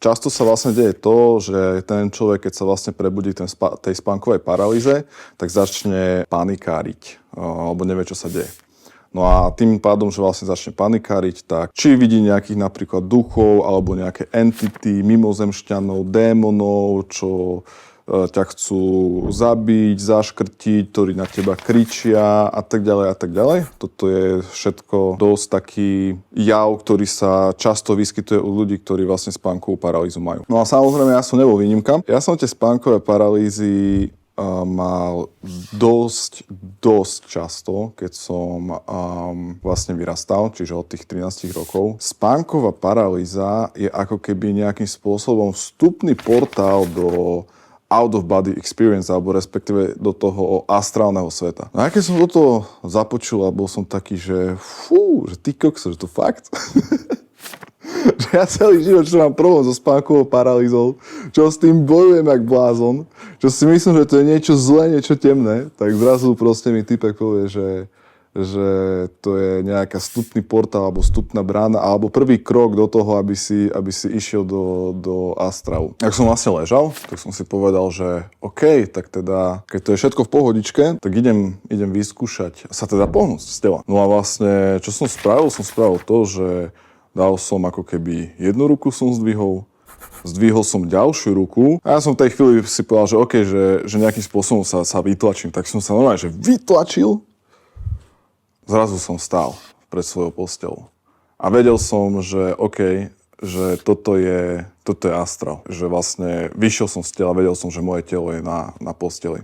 Často sa vlastne deje to, že ten človek, keď sa vlastne prebudí tej spánkovej paralýze, tak začne panikáriť, alebo nevie, čo sa deje. No a tým pádom, že vlastne začne panikáriť, tak či vidí nejakých napríklad duchov, alebo nejaké entity, mimozemšťanov, démonov, čo ťa chcú zabiť, zaškrtiť, ktorí na teba kričia a tak ďalej a tak ďalej. Toto je všetko dosť taký jav, ktorý sa často vyskytuje u ľudí, ktorí vlastne spánkovú paralýzu majú. No a samozrejme, ja som nebol výnimka. Ja som tie spánkové paralýzy mal dosť často, keď som vlastne vyrastal, čiže od tých 13 rokov. Spánková paralýza je ako keby nejakým spôsobom vstupný portál do out-of-body experience, alebo respektíve do toho astrálneho sveta. No a keď som do toho započul a bol som taký, že že ty kokso, že to fakt? Že ja celý život, čo mám problém so spánkovou paralýzou, čo s tým bojujem jak blázon, čo si myslím, že to je niečo zlé, niečo temné, tak zrazu proste mi typek povie, že to je nejaká vstupný portál alebo vstupná brána alebo prvý krok do toho, aby si išiel do astralu. Ak som vlastne ležal, tak som si povedal, že OK, tak teda, keď to je všetko v pohodičke, tak idem vyskúšať sa teda pohnúť z tela. No a vlastne, čo som spravil to, že dal som ako keby jednu ruku som zdvihol som ďalšiu ruku a ja som v tej chvíli si povedal, že OK, že nejakým spôsobom sa vytlačím. Tak som sa normálne, že vytlačil. Zrazu som stál pred svojou posteľou. A vedel som, že OK, že toto je astral. Že vlastne vyšiel som z tela, vedel som, že moje telo je na posteli.